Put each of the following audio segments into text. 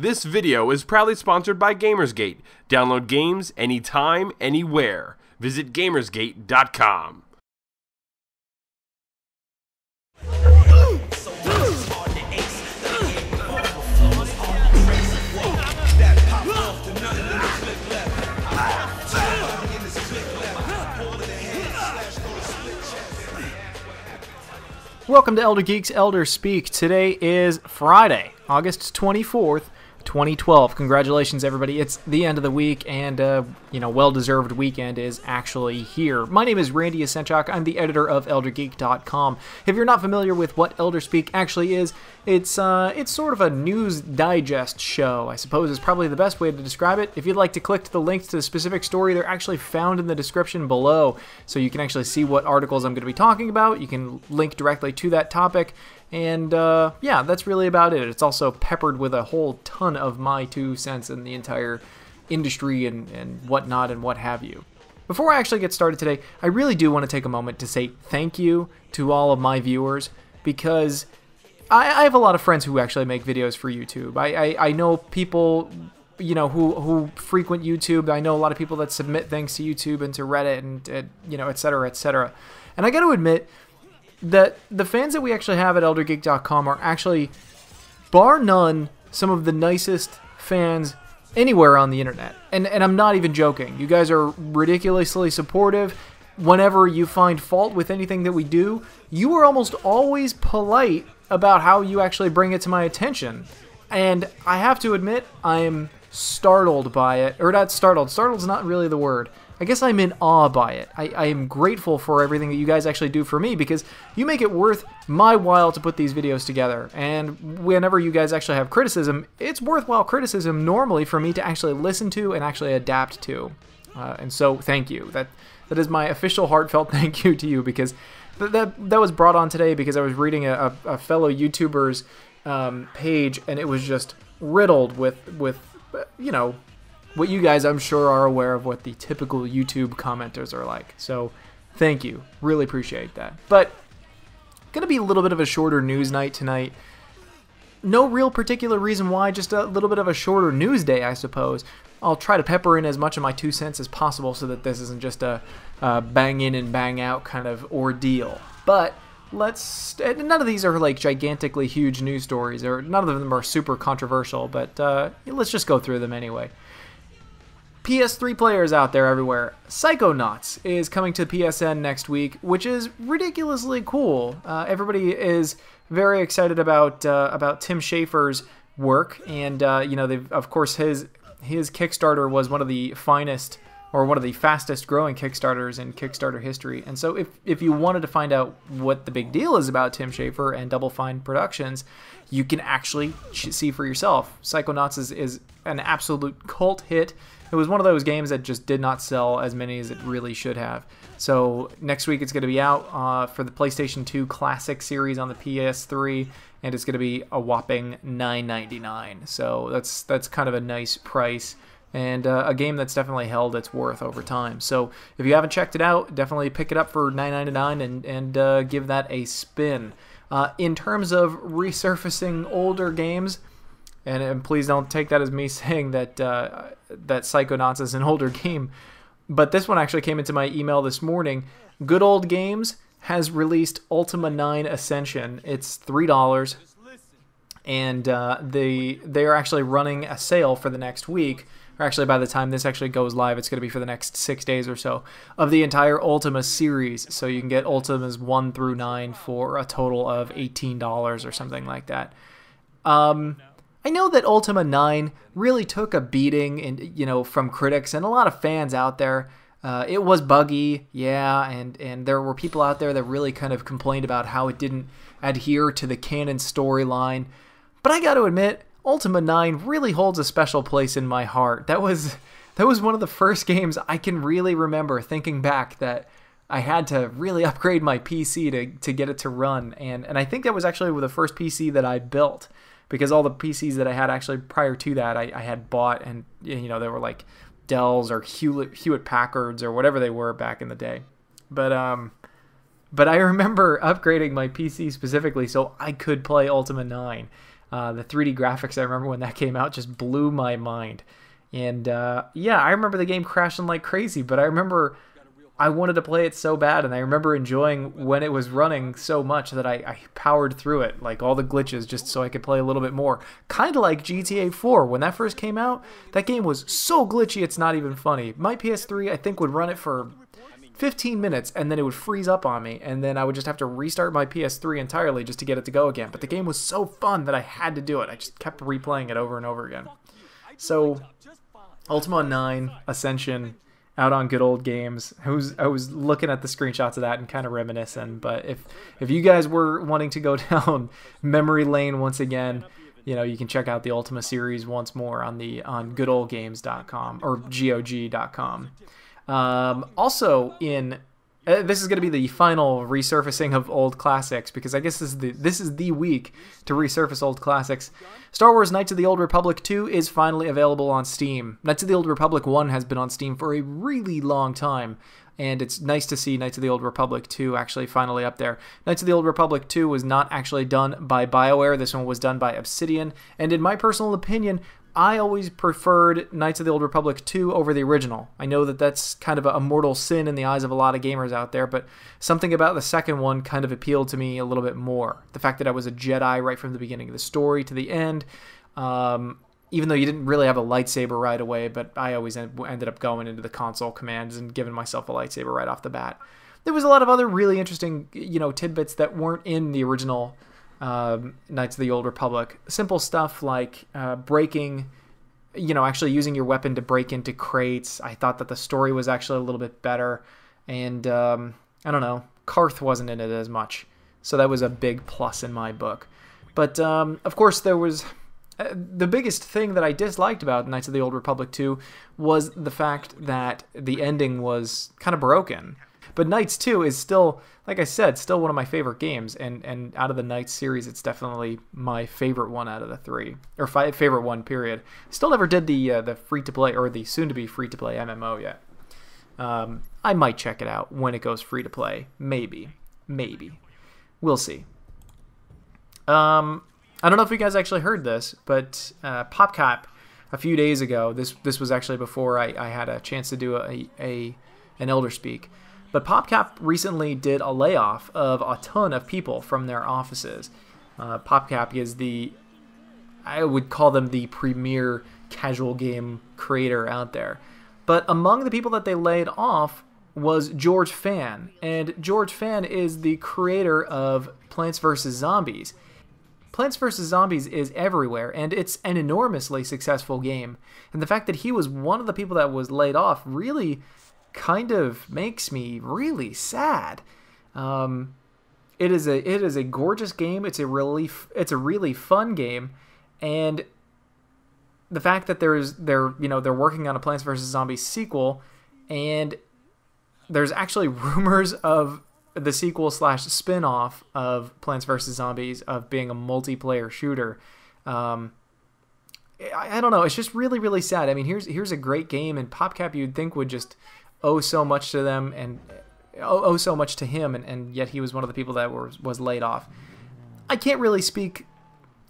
This video is proudly sponsored by Gamersgate. Download games anytime, anywhere. Visit Gamersgate.com. Welcome to Elder Geeks Elder Speak. Today is Friday, August 24th, 2012. Congratulations, everybody. It's the end of the week, and, well-deserved weekend is actually here. My name is Randy Asenchak. I'm the editor of ElderGeek.com. If you're not familiar with what Elder Speak actually is, it's sort of a news digest show, I suppose is probably the best way to describe it. If you'd like to click to the links to the specific story, they're actually found in the description below, so you can actually see what articles I'm going to be talking about. You can link directly to that topic. And, yeah, that's really about it. It's also peppered with a whole ton of my 2 cents in the entire industry and whatnot and what have you. Before I actually get started today, I really do want to take a moment to say thank you to all of my viewers, because I have a lot of friends who actually make videos for YouTube. I know people, who frequent YouTube. I know a lot of people that submit things to YouTube and to Reddit and et cetera, et cetera. And I got to admit that the fans that we actually have at ElderGeek.com are actually, bar none, some of the nicest fans anywhere on the internet. And I'm not even joking. You guys are ridiculously supportive. Whenever you find fault with anything that we do, you are almost always polite about how you actually bring it to my attention. And I have to admit, I am startled by it. Or not startled. Startled's not really the word. I guess I'm in awe by it. I am grateful for everything that you guys actually do for me, because you make it worth my while to put these videos together. And whenever you guys actually have criticism, it's worthwhile criticism normally for me to actually listen to and actually adapt to. And so thank you. That is my official heartfelt thank you to you, because that was brought on today because I was reading a fellow YouTuber's page, and it was just riddled with what you guys, I'm sure, are aware of what the typical YouTube commenters are like. So, thank you. Really appreciate that. But, gonna be a little bit of a shorter news night tonight. No real particular reason why, just a little bit of a shorter news day, I suppose. I'll try to pepper in as much of my 2 cents as possible so that this isn't just a bang in and bang out kind of ordeal. But, none of these are like gigantically huge news stories, or none of them are super controversial, but let's just go through them anyway. PS3 players out there everywhere, Psychonauts is coming to PSN next week, which is ridiculously cool. Everybody is very excited about Tim Schafer's work, and of course his Kickstarter was one of the finest, or one of the fastest growing Kickstarters in Kickstarter history. And so if you wanted to find out what the big deal is about Tim Schafer and Double Fine Productions, you can actually see for yourself. Psychonauts is an absolute cult hit. It was one of those games that just did not sell as many as it really should have. So next week it's going to be out for the PlayStation 2 Classic series on the PS3, and it's going to be a whopping $9.99. So that's kind of a nice price, and a game that's definitely held its worth over time. So if you haven't checked it out, definitely pick it up for $9.99 and give that a spin. In terms of resurfacing older games, and please don't take that as me saying that that Psychonauts is an older game, but this one actually came into my email this morning. Good Old Games has released Ultima IX Ascension. It's $3, and they are actually running a sale for the next week. Or actually, by the time this actually goes live, it's going to be for the next 6 days or so, of the entire Ultima series. So you can get Ultimas 1 through 9 for a total of $18 or something like that. I know that Ultima 9 really took a beating, and from critics and a lot of fans out there. It was buggy, yeah, and there were people out there that really kind of complained about how it didn't adhere to the canon storyline. But I got to admit, Ultima 9 really holds a special place in my heart. That was one of the first games I can really remember thinking back that I had to really upgrade my PC to get it to run, and I think that was actually the first PC that I built, because all the PCs that I had actually prior to that I had bought, and they were like Dells or Hewlett Packards or whatever they were back in the day. But I remember upgrading my PC specifically so I could play Ultima 9. The 3D graphics, I remember when that came out, just blew my mind. And yeah, I remember the game crashing like crazy, but I remember I wanted to play it so bad, and I remember enjoying when it was running so much that I powered through it, like all the glitches, just so I could play a little bit more. Kind of like GTA 4. When that first came out, that game was so glitchy it's not even funny. My PS3, I think, would run it for 15 minutes, and then it would freeze up on me, and then I would just have to restart my PS3 entirely just to get it to go again. But the game was so fun that I had to do it. I just kept replaying it over and over again. So, Ultima IX Ascension, out on Good Old Games. I was looking at the screenshots of that and kind of reminiscing. But if you guys were wanting to go down memory lane once again, you know, you can check out the Ultima series once more on goodoldgames.com or GOG.com. Also in this is going to be the final resurfacing of old classics, because I guess this is the week to resurface old classics. Star Wars Knights of the Old Republic 2 is finally available on Steam. Knights of the Old Republic 1 has been on Steam for a really long time, and it's nice to see Knights of the Old Republic 2 actually finally up there. Knights of the Old Republic 2 was not actually done by BioWare. This one was done by Obsidian, and in my personal opinion, I always preferred Knights of the Old Republic 2 over the original. I know that that's kind of a mortal sin in the eyes of a lot of gamers out there, but something about the second one kind of appealed to me a little bit more. The fact that I was a Jedi right from the beginning of the story to the end, even though you didn't really have a lightsaber right away, but I always ended up going into the console commands and giving myself a lightsaber right off the bat. There was a lot of other really interesting, you know, tidbits that weren't in the original Knights of the Old Republic. Simple stuff like breaking, you know, actually using your weapon to break into crates. I thought that the story was actually a little bit better, and I don't know, Karth wasn't in it as much, so that was a big plus in my book. But of course there was the biggest thing that I disliked about Knights of the Old Republic 2 was the fact that the ending was kind of broken. But Knights 2 is still, like I said, still one of my favorite games, and out of the Knights series, it's definitely my favorite one out of the three, or favorite one, period. Still never did the free-to-play, or the soon-to-be free-to-play MMO yet. I might check it out when it goes free-to-play. Maybe. We'll see. I don't know if you guys actually heard this, but PopCap, a few days ago, this was actually before I had a chance to do an Elder Speak, but PopCap recently did a layoff of a ton of people from their offices. PopCap is I would call them the premier casual game creator out there. But among the people that they laid off was George Fan. And George Fan is the creator of Plants vs. Zombies. Plants vs. Zombies is everywhere, and it's an enormously successful game. And the fact that he was one of the people that was laid off really kind of makes me really sad. It is a gorgeous game. It's a really fun game, and the fact that they're working on a Plants vs. Zombies sequel, and there's actually rumors of the sequel / spin-off of Plants vs. Zombies of being a multiplayer shooter. I don't know. It's just really, really sad. I mean, here's a great game, and PopCap you'd think would just owe so much to them and owe so much to him, and yet he was one of the people that was laid off. I can't really speak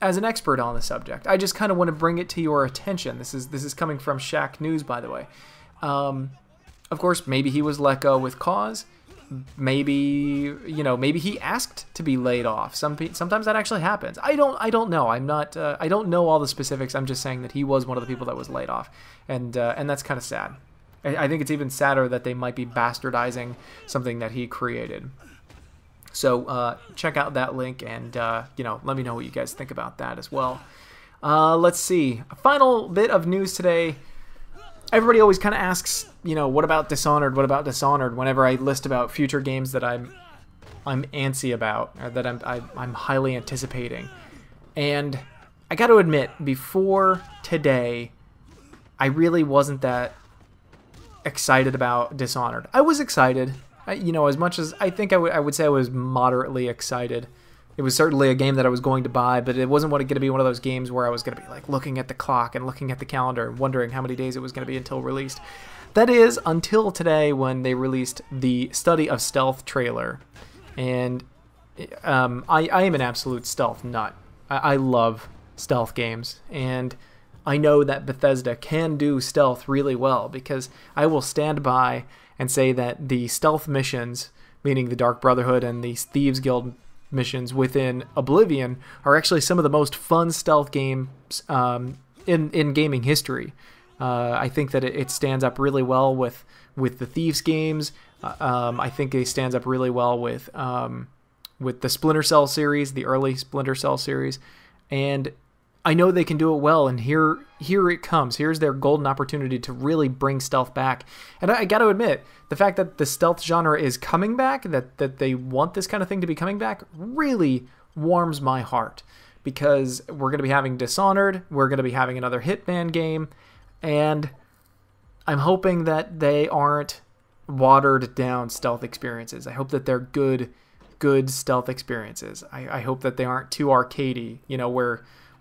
as an expert on the subject. I just kind of want to bring it to your attention. This is coming from Shack News, by the way. Of course, maybe he was let go with cause. Maybe he asked to be laid off. Sometimes that actually happens. I don't know. I don't know all the specifics. I'm just saying that he was one of the people that was laid off, and that's kind of sad. I think it's even sadder that they might be bastardizing something that he created. So check out that link, and let me know what you guys think about that as well. Let's see. A final bit of news today. Everybody always kind of asks, what about Dishonored? What about Dishonored? Whenever I list about future games that I'm antsy about, or that I'm highly anticipating. And I got to admit, before today, I really wasn't that excited about Dishonored. I was excited, as much as I think I would say I was moderately excited. It was certainly a game that I was going to buy, but it wasn't going to be one of those games where I was going to be like looking at the clock and looking at the calendar and wondering how many days it was going to be until released. That is until today, when they released the Study of Stealth trailer. And I am an absolute stealth nut. I love stealth games, and I know that Bethesda can do stealth really well, because I will stand by and say that the stealth missions, meaning the Dark Brotherhood and the Thieves Guild missions within Oblivion, are actually some of the most fun stealth games in gaming history. I think that it stands up really well with the Thieves games. I think it stands up really well with the Splinter Cell series, the early Splinter Cell series, and I know they can do it well, and here it comes. Here's their golden opportunity to really bring stealth back. And I got to admit, the fact that the stealth genre is coming back, that they want this kind of thing to be coming back, really warms my heart, because we're going to be having Dishonored, we're going to be having another Hitman game, and I'm hoping that they aren't watered down stealth experiences. I hope that they're good stealth experiences. I hope that they aren't too arcadey,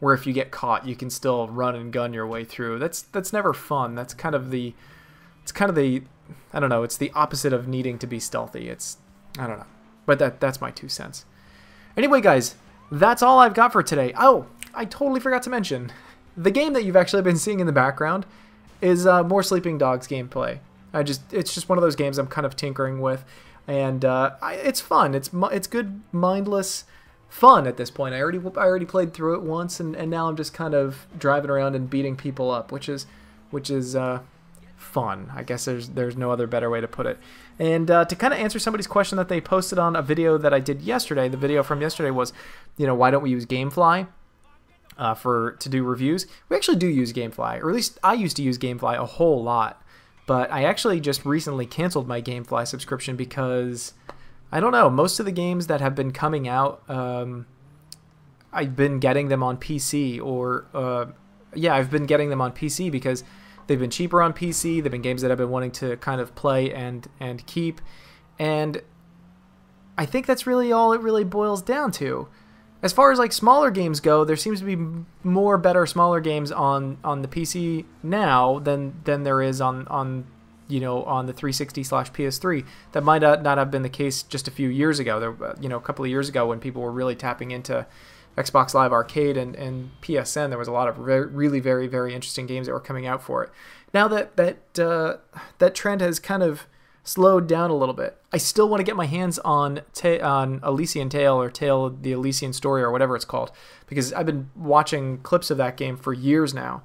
where if you get caught, you can still run and gun your way through. That's never fun. It's kind of the I don't know, it's the opposite of needing to be stealthy. I don't know. But that's my 2 cents. Anyway, guys, that's all I've got for today. Oh, I totally forgot to mention, the game that you've actually been seeing in the background is more Sleeping Dogs gameplay. It's just one of those games I'm kind of tinkering with, and it's fun. It's good, mindless fun at this point. I already played through it once, and now I'm just kind of driving around and beating people up, which is fun. I guess there's no other better way to put it. And to kind of answer somebody's question that they posted on a video that I did yesterday, the video from yesterday was, why don't we use GameFly to do reviews? We actually do use GameFly, or at least I used to use GameFly a whole lot, but I actually just recently canceled my GameFly subscription because, I don't know, most of the games that have been coming out, I've been getting them on PC, I've been getting them on PC because they've been cheaper on PC. They've been games that I've been wanting to kind of play and keep, and I think that's really all it really boils down to. As far as like smaller games go, there seems to be more better smaller games on the PC now than there is on the 360/PS3. That might not have been the case just a few years ago. There, a couple of years ago when people were really tapping into Xbox Live Arcade and PSN, there was a lot of really very, very interesting games that were coming out for it. Now that trend has kind of slowed down a little bit. I still want to get my hands on Elysian Tale, or Tale of the Elysian Story, or whatever it's called, because I've been watching clips of that game for years now,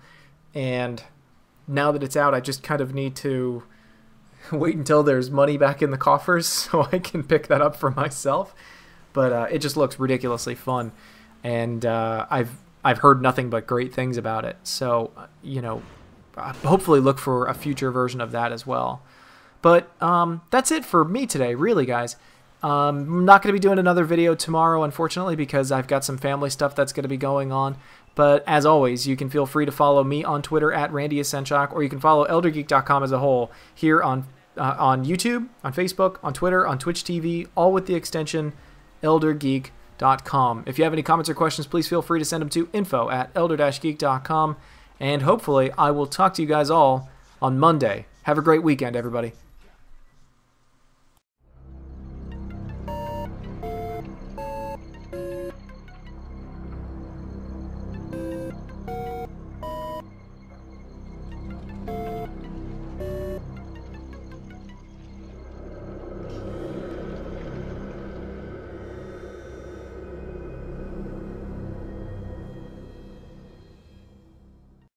and now that it's out, I just kind of need to wait until there's money back in the coffers so I can pick that up for myself. But it just looks ridiculously fun, and I've heard nothing but great things about it. So hopefully look for a future version of that as well. But that's it for me today, really, guys. I'm not going to be doing another video tomorrow, unfortunately, because I've got some family stuff that's going to be going on. But as always, you can feel free to follow me on Twitter at RandyAscensioc, or you can follow ElderGeek.com as a whole here on YouTube, on Facebook, on Twitter, on Twitch TV, all with the extension ElderGeek.com. If you have any comments or questions, please feel free to send them to info@elder-geek.com. And hopefully I will talk to you guys all on Monday. Have a great weekend, everybody.